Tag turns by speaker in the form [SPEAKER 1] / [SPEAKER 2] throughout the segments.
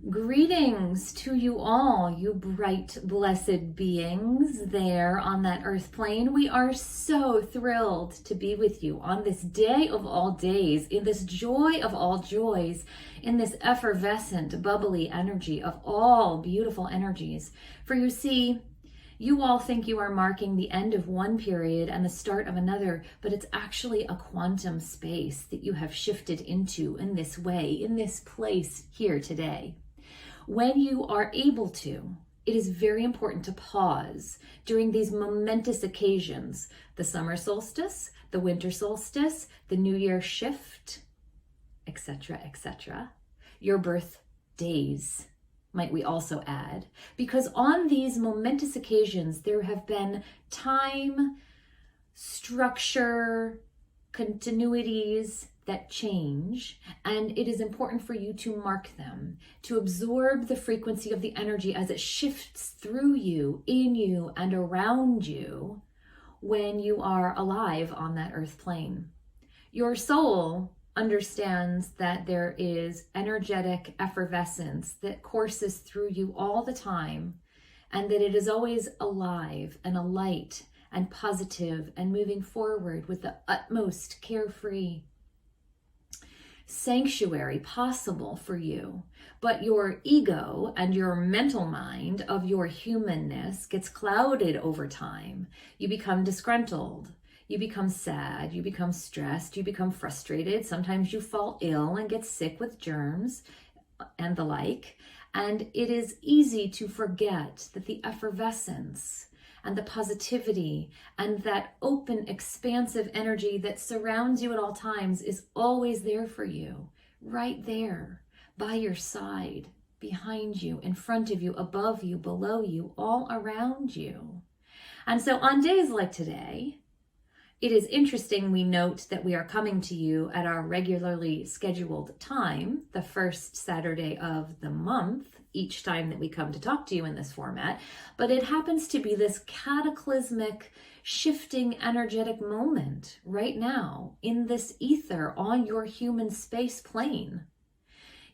[SPEAKER 1] Greetings to you all, you bright, blessed beings there on that earth plane. We are so thrilled to be with you on this day of all days, in this joy of all joys, in this effervescent, bubbly energy of all beautiful energies. For you see, you all think you are marking the end of one period and the start of another, but it's actually a quantum space that you have shifted into in this way, in this place here today. When you are able to, it is very important to pause during these momentous occasions, the summer solstice, the winter solstice, the New Year shift, etc., etc. Your birthdays, might we also add, because on these momentous occasions, there have been time, structure, continuities that change, and it is important for you to mark them, to absorb the frequency of the energy as it shifts through you, in you, and around you when you are alive on that earth plane. Your soul understands that there is energetic effervescence that courses through you all the time, and that it is always alive and alight and positive and moving forward with the utmost carefree sanctuary possible for you. But your ego and your mental mind of your humanness gets clouded over time. You become disgruntled. You become sad. You become stressed. You become frustrated. Sometimes you fall ill and get sick with germs and the like. And it is easy to forget that the effervescence and the positivity and that open, expansive energy that surrounds you at all times is always there for you, right there, by your side, behind you, in front of you, above you, below you, all around you. And so on days like today, it is interesting we note that we are coming to you at our regularly scheduled time, the first Saturday of the month, each time that we come to talk to you in this format, but it happens to be this cataclysmic, shifting, energetic moment right now in this ether on your human space plane.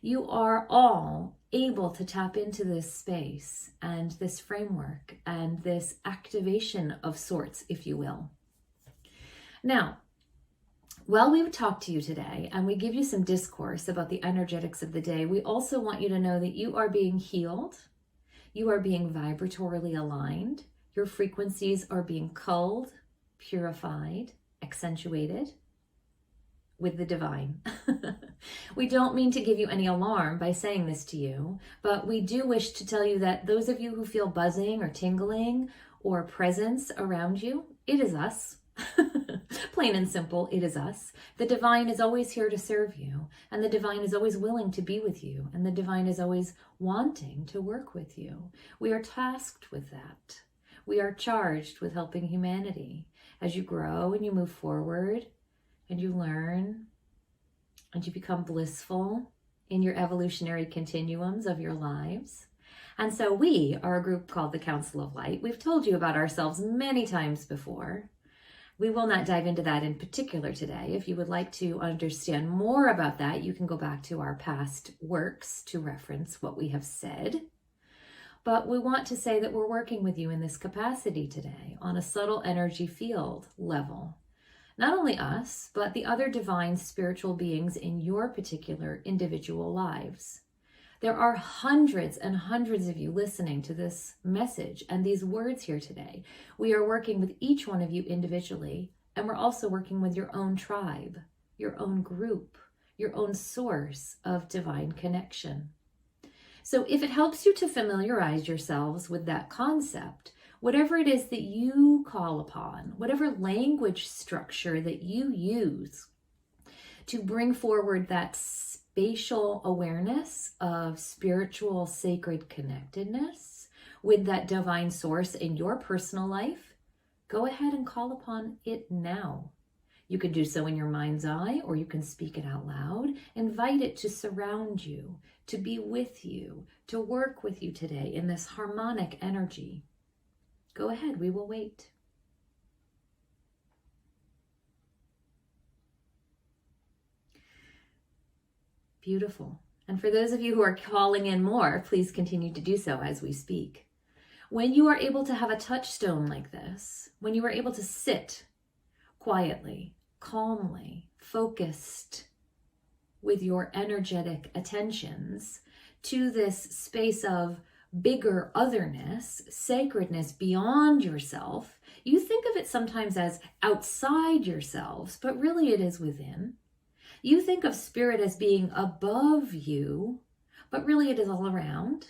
[SPEAKER 1] You are all able to tap into this space and this framework and this activation of sorts, if you will. Now, while we talk to you today and we give you some discourse about the energetics of the day, we also want you to know that you are being healed, you are being vibratorily aligned, your frequencies are being culled, purified, accentuated with the divine. We don't mean to give you any alarm by saying this to you, but we do wish to tell you that those of you who feel buzzing or tingling or presence around you, it is us. Plain and simple, it is us. The divine is always here to serve you, and the divine is always willing to be with you, and the divine is always wanting to work with you. We are tasked with that. We are charged with helping humanity as you grow and you move forward and you learn and you become blissful in your evolutionary continuums of your lives. And so we are a group called the Council of Light. We've told you about ourselves many times before. We will not dive into that in particular today. If you would like to understand more about that, you can go back to our past works to reference what we have said. But we want to say that we're working with you in this capacity today on a subtle energy field level. Not only us, but the other divine spiritual beings in your particular individual lives. There are hundreds and hundreds of you listening to this message and these words here today. We are working with each one of you individually, and we're also working with your own tribe, your own group, your own source of divine connection. So if it helps you to familiarize yourselves with that concept, whatever it is that you call upon, whatever language structure that you use to bring forward that spatial awareness of spiritual sacred connectedness with that divine source in your personal life, go ahead and call upon it now. You can do so in your mind's eye, or you can speak it out loud. Invite it to surround you, to be with you, to work with you today in this harmonic energy. Go ahead, we will wait. Beautiful. And for those of you who are calling in more, please continue to do so as we speak. When you are able to have a touchstone like this, when you are able to sit quietly, calmly, focused with your energetic attentions to this space of bigger otherness, sacredness beyond yourself, you think of it sometimes as outside yourselves, but really it is within. You think of spirit as being above you, but really it is all around,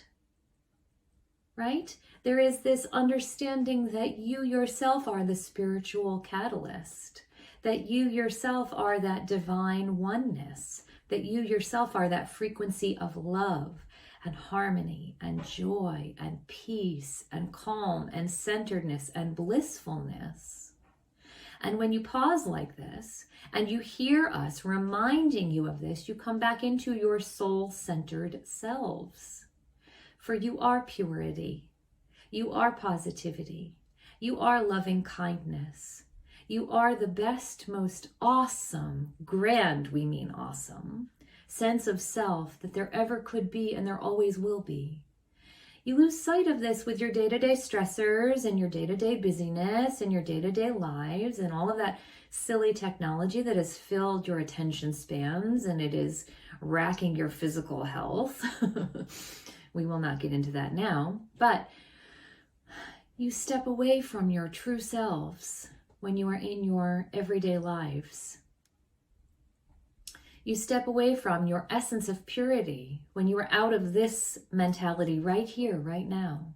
[SPEAKER 1] right? There is this understanding that you yourself are the spiritual catalyst, that you yourself are that divine oneness, that you yourself are that frequency of love and harmony and joy and peace and calm and centeredness and blissfulness. And when you pause like this and you hear us reminding you of this, you come back into your soul-centered selves. For you are purity, you are positivity, you are loving kindness, you are the best, most awesome, grand, we mean awesome, sense of self that there ever could be and there always will be. You lose sight of this with your day-to-day stressors and your day-to-day busyness and your day-to-day lives and all of that silly technology that has filled your attention spans and it is racking your physical health. We will not get into that now, but you step away from your true selves when you are in your everyday lives. You step away from your essence of purity when you are out of this mentality right here, right now.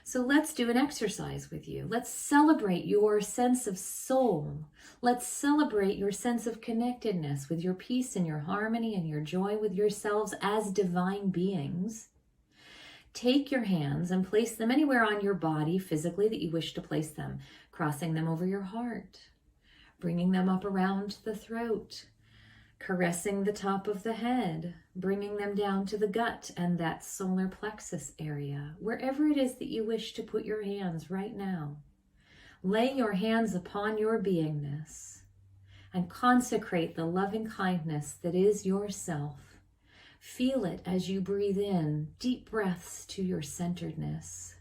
[SPEAKER 1] So let's do an exercise with you. Let's celebrate your sense of soul. Let's celebrate your sense of connectedness with your peace and your harmony and your joy with yourselves as divine beings. Take your hands and place them anywhere on your body physically that you wish to place them, crossing them over your heart, bringing them up around the throat, caressing the top of the head, bringing them down to the gut and that solar plexus area, wherever it is that you wish to put your hands right now. Lay your hands upon your beingness and consecrate the loving kindness that is yourself. Feel it as you breathe in deep breaths to your centeredness.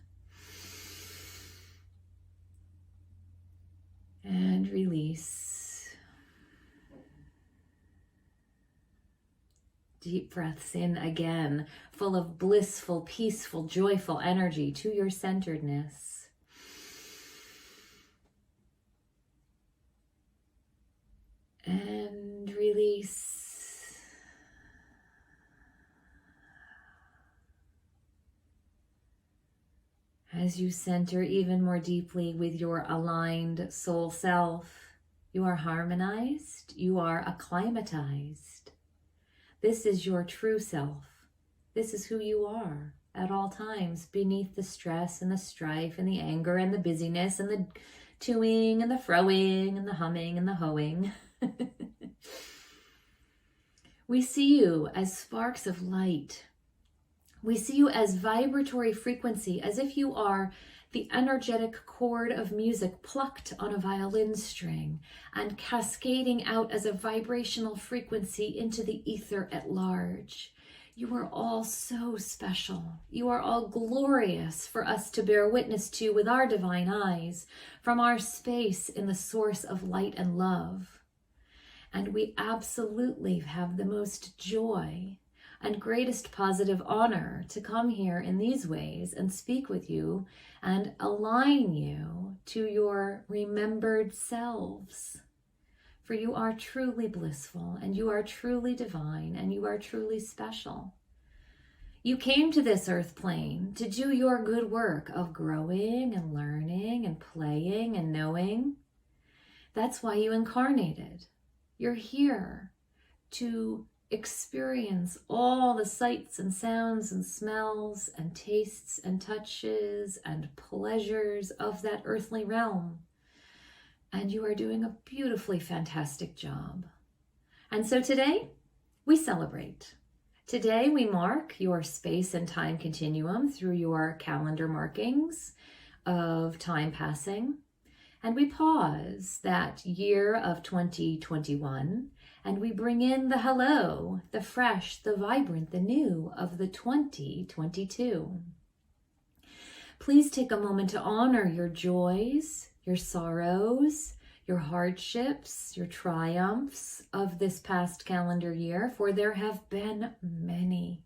[SPEAKER 1] And release. Deep breaths in again, full of blissful, peaceful, joyful energy to your centeredness. And release. As you center even more deeply with your aligned soul self, you are harmonized, you are acclimatized. This is your true self. This is who you are at all times, beneath the stress and the strife and the anger and the busyness and the toing and the froing and the humming and the hoeing. We see you as sparks of light. We see you as vibratory frequency, as if you are the energetic chord of music plucked on a violin string and cascading out as a vibrational frequency into the ether at large. You are all so special. You are all glorious for us to bear witness to with our divine eyes from our space in the source of light and love. And we absolutely have the most joy and greatest positive honor to come here in these ways and speak with you and align you to your remembered selves. For you are truly blissful and you are truly divine and you are truly special. You came to this earth plane to do your good work of growing and learning and playing and knowing. That's why you incarnated. You're here to experience all the sights and sounds and smells and tastes and touches and pleasures of that earthly realm. And you are doing a beautifully fantastic job. And so today we celebrate. Today we mark your space and time continuum through your calendar markings of time passing. And we pause that year of 2021 And we bring in the hello, the fresh, the vibrant, the new of the 2022. Please take a moment to honor your joys, your sorrows, your hardships, your triumphs of this past calendar year, for there have been many.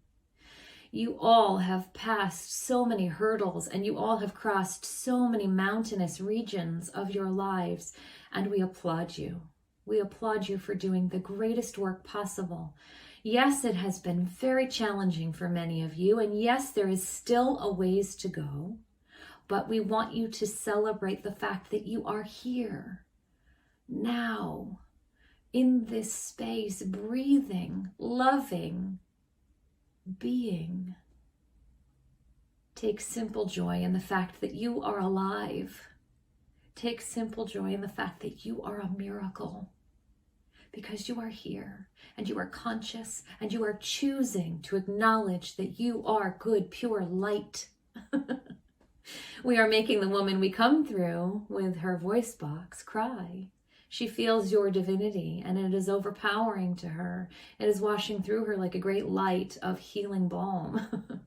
[SPEAKER 1] You all have passed so many hurdles, and you all have crossed so many mountainous regions of your lives, and we applaud you. We applaud you for doing the greatest work possible. Yes, it has been very challenging for many of you, and yes, there is still a ways to go, but we want you to celebrate the fact that you are here, now, in this space, breathing, loving, being. Take simple joy in the fact that you are alive. Take simple joy in the fact that you are a miracle, because you are here and you are conscious and you are choosing to acknowledge that you are good, pure light. We are making the woman we come through with her voice box cry. She feels your divinity, and it is overpowering to her. It is washing through her like a great light of healing balm.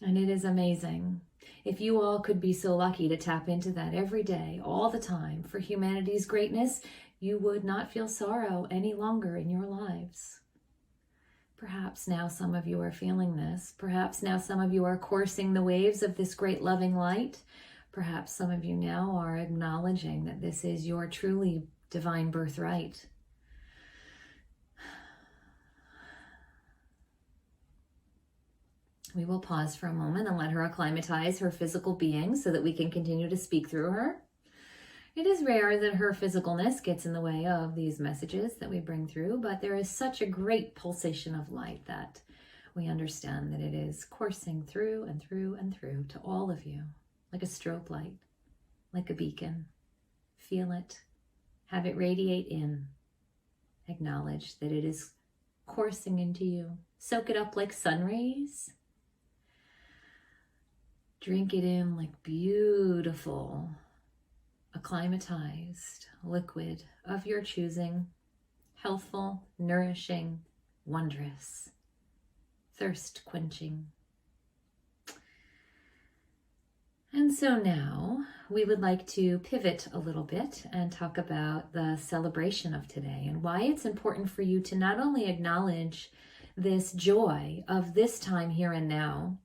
[SPEAKER 1] And it is amazing. If you all could be so lucky to tap into that every day, all the time, for humanity's greatness, you would not feel sorrow any longer in your lives. Perhaps now some of you are feeling this. Perhaps now some of you are coursing the waves of this great loving light. Perhaps some of you now are acknowledging that this is your truly divine birthright. We will pause for a moment and let her acclimatize her physical being so that we can continue to speak through her. It is rare that her physicalness gets in the way of these messages that we bring through, but there is such a great pulsation of light that we understand that it is coursing through and through and through to all of you. Like a strobe light, like a beacon. Feel it, have it radiate in. Acknowledge that it is coursing into you. Soak it up like sun rays. Drink it in like beautiful, acclimatized liquid of your choosing. Healthful, nourishing, wondrous, thirst quenching. And so now we would like to pivot a little bit and talk about the celebration of today and why it's important for you to not only acknowledge this joy of this time here and now,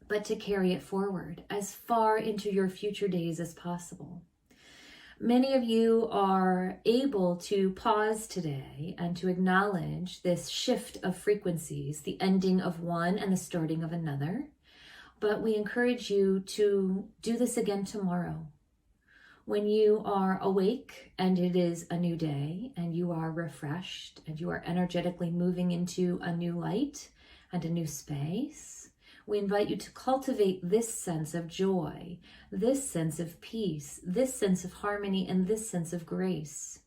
[SPEAKER 1] but to carry it forward as far into your future days as possible. Many of you are able to pause today and to acknowledge this shift of frequencies, the ending of one and the starting of another. But we encourage you to do this again tomorrow. When you are awake and it is a new day and you are refreshed and you are energetically moving into a new light and a new space, we invite you to cultivate this sense of joy, this sense of peace, this sense of harmony, and this sense of grace.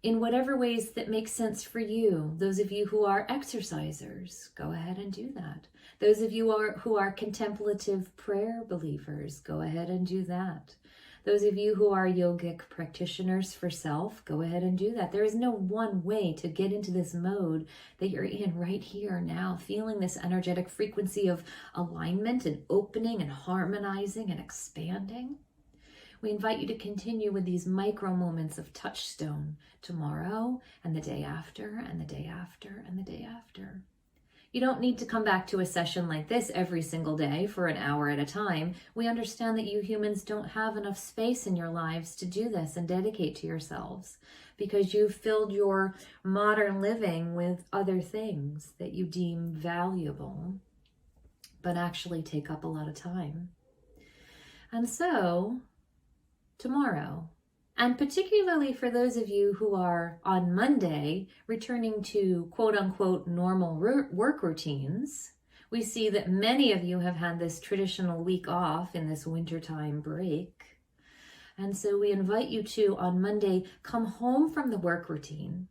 [SPEAKER 1] In whatever ways that make sense for you. Those of you who are exercisers, go ahead and do that. Those of you who are contemplative prayer believers, go ahead and do that. Those of you who are yogic practitioners for self, go ahead and do that. There is no one way to get into this mode that you're in right here now, feeling this energetic frequency of alignment and opening and harmonizing and expanding. We invite you to continue with these micro moments of touchstone tomorrow and the day after and the day after and the day after. You don't need to come back to a session like this every single day for an hour at a time. We understand that you humans don't have enough space in your lives to do this and dedicate to yourselves because you've filled your modern living with other things that you deem valuable, but actually take up a lot of time. And so tomorrow, and particularly for those of you who are on Monday returning to quote-unquote normal work routines, we see that many of you have had this traditional week off in this wintertime break. And so we invite you to, on Monday, come home from the work routine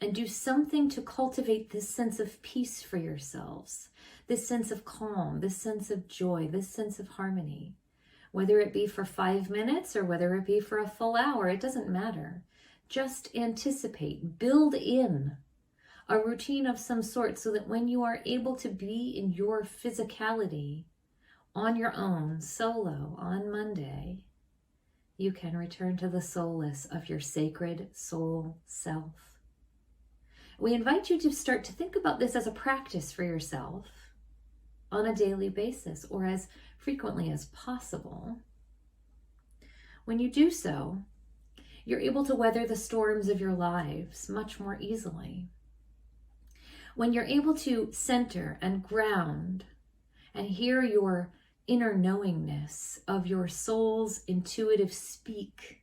[SPEAKER 1] and do something to cultivate this sense of peace for yourselves, this sense of calm, this sense of joy, this sense of harmony. Whether it be for 5 minutes or whether it be for a full hour, it doesn't matter. just anticipate, build in a routine of some sort so that when you are able to be in your physicality on your own, solo, on Monday, you can return to the soulless of your sacred soul self. We invite you to start to think about this as a practice for yourself on a daily basis or as frequently as possible. When you do so, you're able to weather the storms of your lives much more easily. When you're able to center and ground and hear your inner knowingness of your soul's intuitive speak,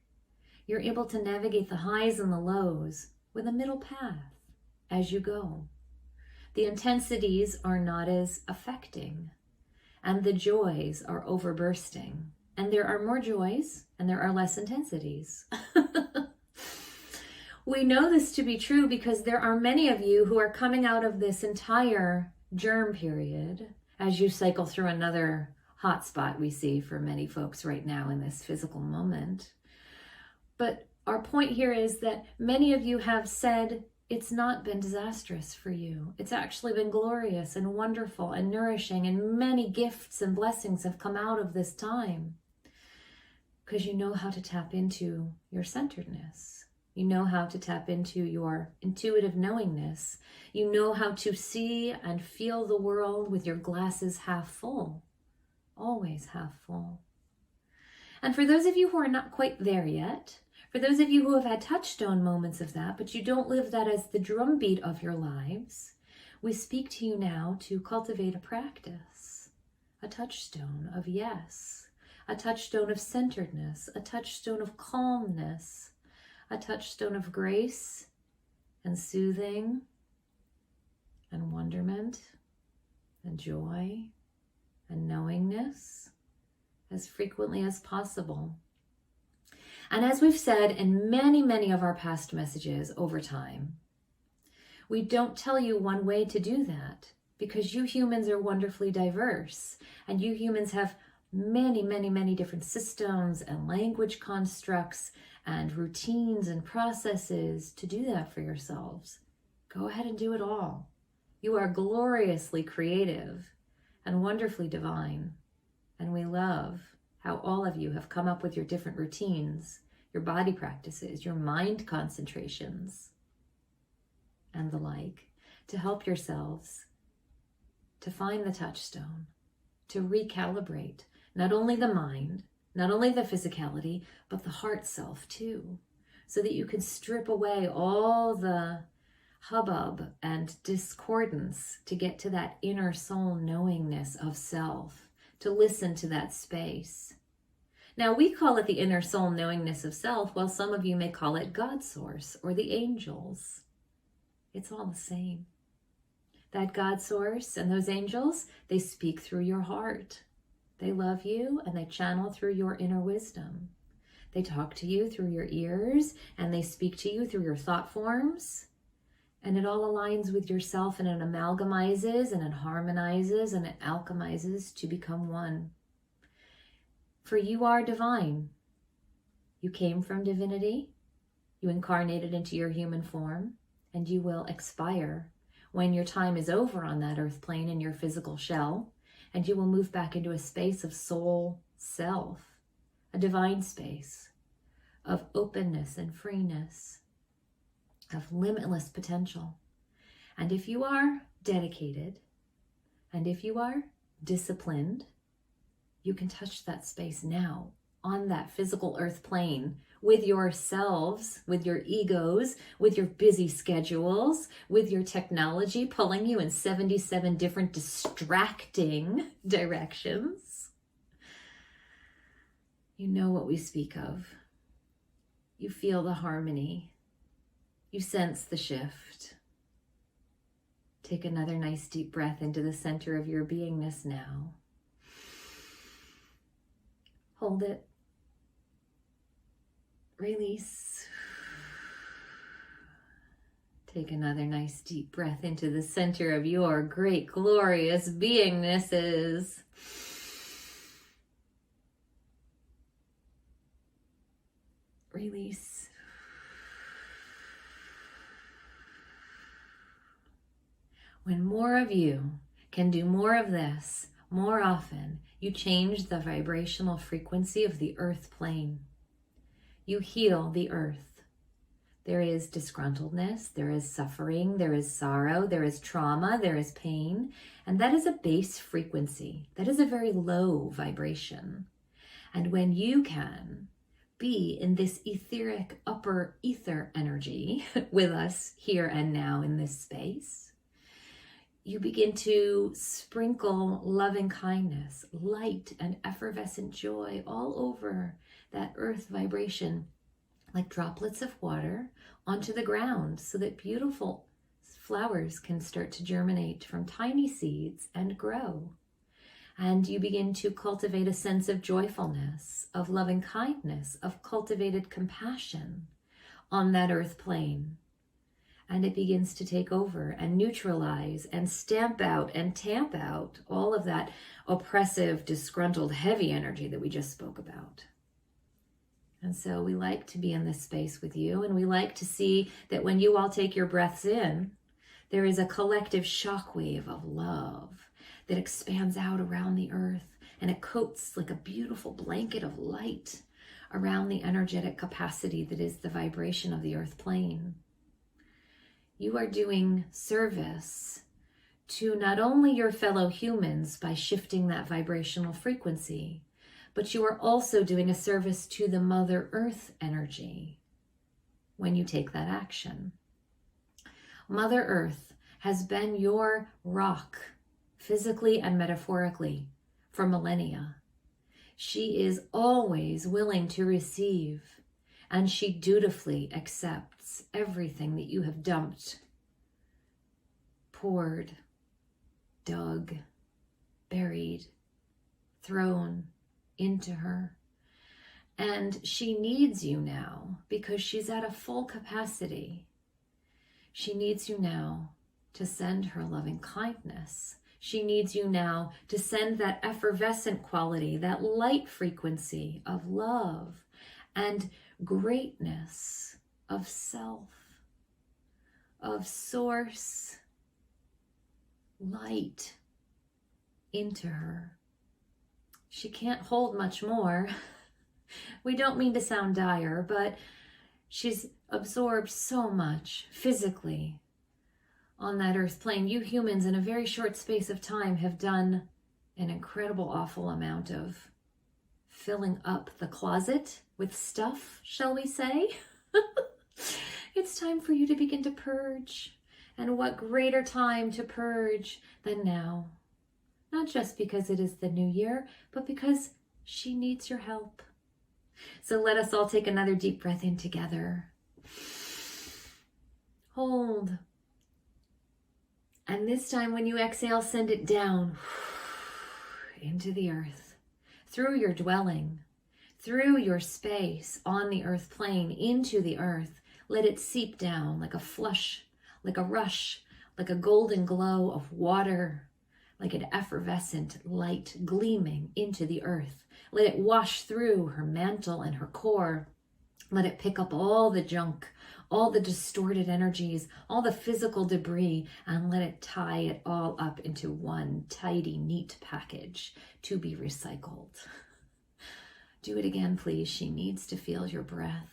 [SPEAKER 1] you're able to navigate the highs and the lows with a middle path as you go. The intensities are not as affecting, and the joys are overbursting. And there are more joys, and there are less intensities. We know this to be true because there are many of you who are coming out of this entire germ period as you cycle through another hotspot we see for many folks right now in this physical moment. But our point here is that many of you have said it's not been disastrous for you. It's actually been glorious and wonderful and nourishing, and many gifts and blessings have come out of this time because you know how to tap into your centeredness. You know how to tap into your intuitive knowingness. You know how to see and feel the world with your glasses half full. Always half full. And for those of you who are not quite there yet, for those of you who have had touchstone moments of that, but you don't live that as the drumbeat of your lives, we speak to you now to cultivate a practice, a touchstone of yes, a touchstone of centeredness, a touchstone of calmness, a touchstone of grace and soothing and wonderment and joy and knowingness as frequently as possible. And as we've said in many, many of our past messages over time, we don't tell you one way to do that because you humans are wonderfully diverse and you humans have many, many, many different systems and language constructs and routines and processes to do that for yourselves. Go ahead and do it all. You are gloriously creative and wonderfully divine. And we love how all of you have come up with your different routines, your body practices, your mind concentrations, and the like, to help yourselves to find the touchstone, to recalibrate not only the mind, not only the physicality, but the heart self too, so that you can strip away all the hubbub and discordance to get to that inner soul knowingness of self, to listen to that space. Now, we call it the inner soul knowingness of self, while some of you may call it God source or the angels. It's all the same. That God source and those angels, they speak through your heart. They love you and they channel through your inner wisdom. They talk to you through your ears and they speak to you through your thought forms. And it all aligns with yourself and it amalgamizes and it harmonizes and it alchemizes to become one. For you are divine. You came from divinity. You incarnated into your human form and you will expire when your time is over on that earth plane in your physical shell, and you will move back into a space of soul self, a divine space of openness and freeness, of limitless potential. And if you are dedicated, and if you are disciplined, you can touch that space now on that physical earth plane with yourselves, with your egos, with your busy schedules, with your technology pulling you in 77 different distracting directions. You know what we speak of. You feel the harmony. You sense the shift. Take another nice deep breath into the center of your beingness now. Hold it. Release. Take another nice deep breath into the center of your great, glorious beingnesses. Release. When more of you can do more of this more often, you change the vibrational frequency of the earth plane. You heal the earth. There is disgruntledness, there is suffering, there is sorrow, there is trauma, there is pain, and that is a base frequency. That is a very low vibration. And when you can be in this etheric upper ether energy with us here and now in this space, you begin to sprinkle loving kindness, light, and effervescent joy all over that earth vibration, like droplets of water onto the ground, so that beautiful flowers can start to germinate from tiny seeds and grow. And you begin to cultivate a sense of joyfulness, of loving kindness, of cultivated compassion on that earth plane. And it begins to take over and neutralize and stamp out and tamp out all of that oppressive, disgruntled, heavy energy that we just spoke about. And so we like to be in this space with you, and we like to see that when you all take your breaths in, there is a collective shockwave of love that expands out around the earth, and it coats like a beautiful blanket of light around the energetic capacity that is the vibration of the earth plane. You are doing service to not only your fellow humans by shifting that vibrational frequency, but you are also doing a service to the Mother Earth energy when you take that action. Mother Earth has been your rock, physically and metaphorically, for millennia. She is always willing to receive, and she dutifully accepts everything that you have dumped, poured, dug, buried, thrown into her. And she needs you now because she's at a full capacity. She needs you now to send her loving kindness. She needs you now to send that effervescent quality, that light frequency of love and greatness of self, of source light into her. She can't hold much more. We don't mean to sound dire, but she's absorbed so much physically on that earth plane. You humans in a very short space of time have done an incredible, awful amount of filling up the closet with stuff, shall we say? It's time for you to begin to purge. And what greater time to purge than now? Not just because it is the new year, but because she needs your help. So let us all take another deep breath in together. Hold. And this time when you exhale, send it down into the earth, through your dwelling, through your space on the earth plane, into the earth. Let it seep down like a flush, like a rush, like a golden glow of water, like an effervescent light gleaming into the earth. Let it wash through her mantle and her core. Let it pick up all the junk, all the distorted energies, all the physical debris, and let it tie it all up into one tidy, neat package to be recycled. Do it again, please. She needs to feel your breath.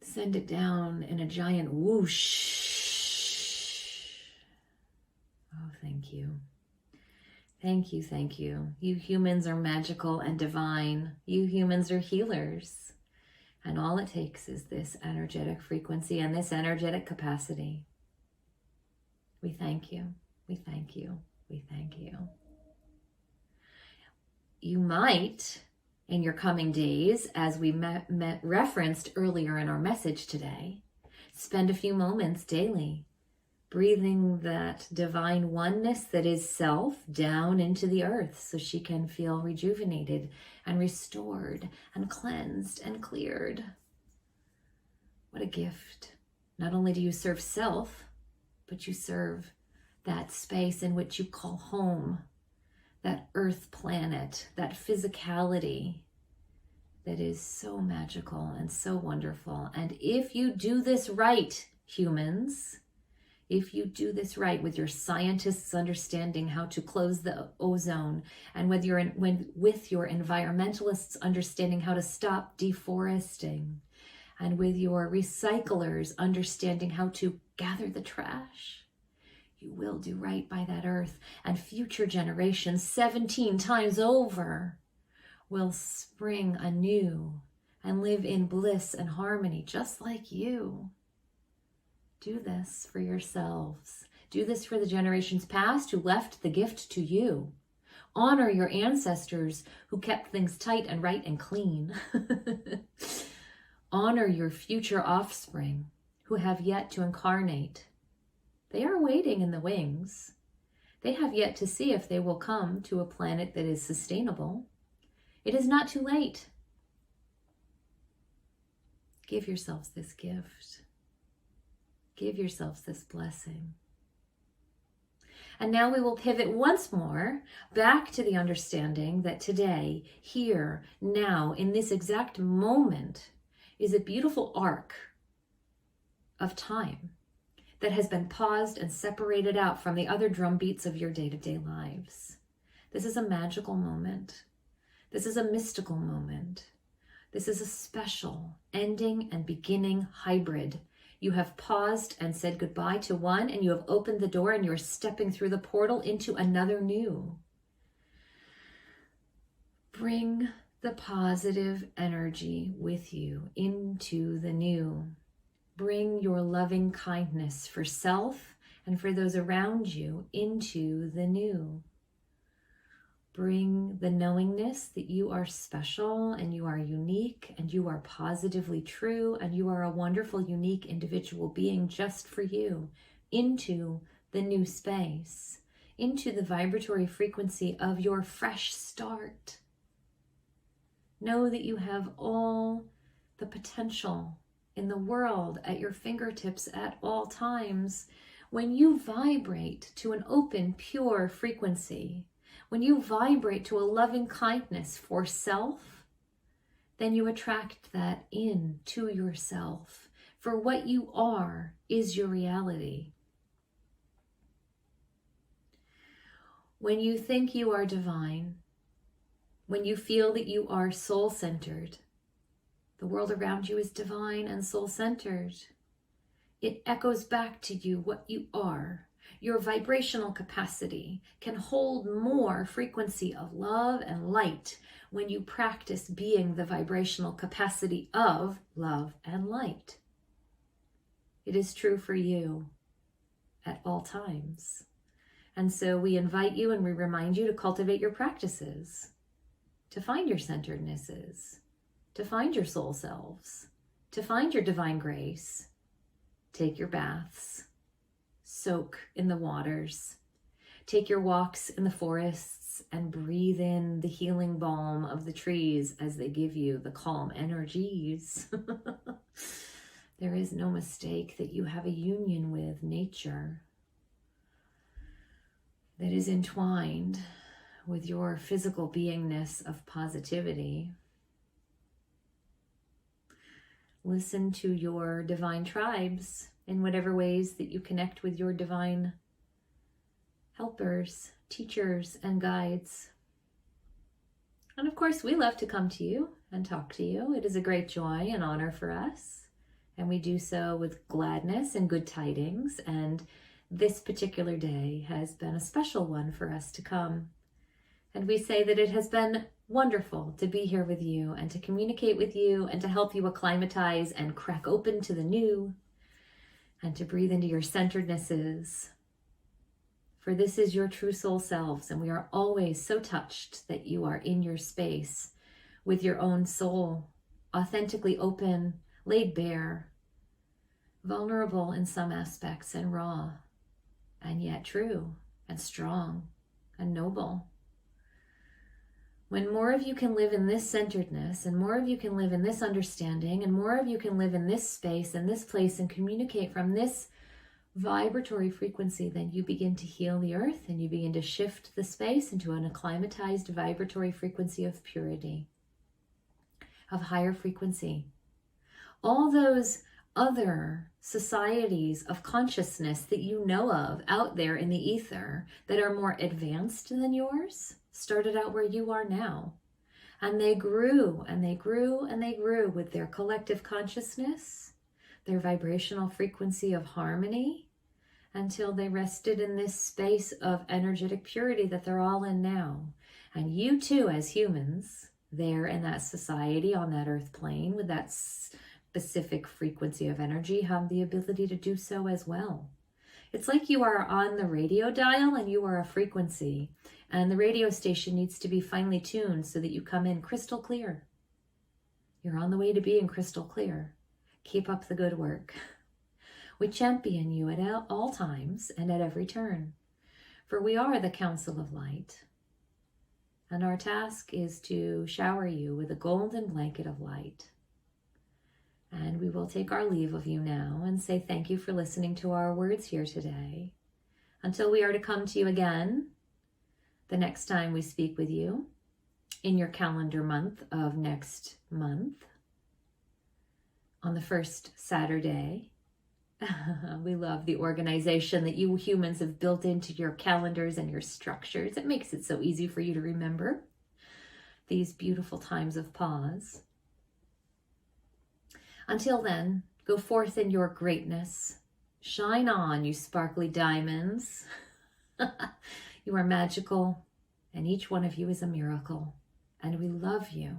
[SPEAKER 1] Send it down in a giant whoosh. Oh, thank you. Thank you, thank you. You humans are magical and divine. You humans are healers. And all it takes is this energetic frequency and this energetic capacity. We thank you. We thank you. We thank you. You might, in your coming days, as we referenced earlier in our message today, spend a few moments daily breathing that divine oneness that is self down into the earth so she can feel rejuvenated and restored and cleansed and cleared. What a gift. Not only do you serve self, but you serve that space in which you call home, that earth planet, that physicality that is so magical and so wonderful. And if you do this right, humans, if you do this right, with your scientists understanding how to close the ozone, and with your environmentalists understanding how to stop deforesting, and with your recyclers understanding how to gather the trash, you will do right by that earth, and future generations 17 times over will spring anew and live in bliss and harmony just like you. Do this for yourselves. Do this for the generations past who left the gift to you. Honor your ancestors who kept things tight and right and clean. Honor your future offspring who have yet to incarnate. They are waiting in the wings. They have yet to see if they will come to a planet that is sustainable. It is not too late. Give yourselves this gift. Give yourselves this blessing. And now we will pivot once more back to the understanding that today, here, now, in this exact moment, is a beautiful arc of time that has been paused and separated out from the other drum beats of your day-to-day lives. This is a magical moment. This is a mystical moment. This is a special ending and beginning hybrid. You have paused and said goodbye to one, and you have opened the door, and you're stepping through the portal into another new. Bring the positive energy with you into the new. Bring your loving kindness for self and for those around you into the new. Bring the knowingness that you are special and you are unique and you are positively true and you are a wonderful, unique individual being just for you into the new space, into the vibratory frequency of your fresh start. Know that you have all the potential in the world at your fingertips at all times. When you vibrate to an open, pure frequency, when you vibrate to a loving kindness for self, then you attract that into yourself. For what you are is your reality. When you think you are divine, when you feel that you are soul-centered, the world around you is divine and soul-centered. It echoes back to you what you are. Your vibrational capacity can hold more frequency of love and light when you practice being the vibrational capacity of love and light. It is true for you at all times. And so we invite you and we remind you to cultivate your practices, to find your centerednesses, to find your soul selves, to find your divine grace. Take your baths, soak in the waters, take your walks in the forests and breathe in the healing balm of the trees as they give you the calm energies. There is no mistake that you have a union with nature that is entwined with your physical beingness of positivity. Listen to your divine tribes in whatever ways that you connect with your divine helpers, teachers, and guides. And of course, we love to come to you and talk to you. It is a great joy and honor for us. And we do so with gladness and good tidings. And this particular day has been a special one for us to come. And we say that it has been wonderful to be here with you and to communicate with you and to help you acclimatize and crack open to the new and to breathe into your centerednesses. For this is your true soul selves, and we are always so touched that you are in your space with your own soul, authentically open, laid bare, vulnerable in some aspects and raw, and yet true and strong and noble. When more of you can live in this centeredness, and more of you can live in this understanding, and more of you can live in this space and this place and communicate from this vibratory frequency, then you begin to heal the earth and you begin to shift the space into an acclimatized vibratory frequency of purity, of higher frequency. All those other societies of consciousness that you know of out there in the ether that are more advanced than yours started out where you are now. And they grew and they grew and they grew with their collective consciousness, their vibrational frequency of harmony, until they rested in this space of energetic purity that they're all in now. And you too, as humans, there in that society on that earth plane with that specific frequency of energy, have the ability to do so as well. It's like you are on the radio dial and you are a frequency, and the radio station needs to be finely tuned so that you come in crystal clear. You're on the way to being crystal clear. Keep up the good work. We champion you at all times and at every turn, for we are the Council of Light. And our task is to shower you with a golden blanket of light. And we will take our leave of you now and say thank you for listening to our words here today. Until we are to come to you again, the next time we speak with you, in your calendar month of next month, on the first Saturday. We love the organization that you humans have built into your calendars and your structures. It makes it so easy for you to remember these beautiful times of pause. Until then, go forth in your greatness. Shine on, you sparkly diamonds. You are magical, and each one of you is a miracle. And we love you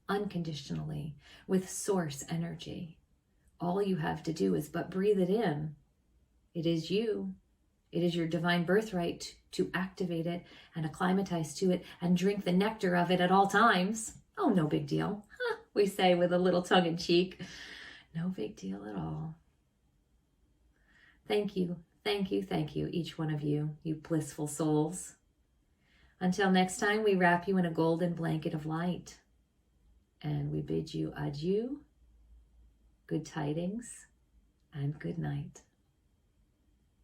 [SPEAKER 1] unconditionally with source energy. All you have to do is but breathe it in. It is you. It is your divine birthright to activate it and acclimatize to it and drink the nectar of it at all times. Oh, no big deal. We say with a little tongue in cheek. No big deal at all. Thank you, thank you, thank you, each one of you, you blissful souls. Until next time, we wrap you in a golden blanket of light. And we bid you adieu, good tidings, and good night.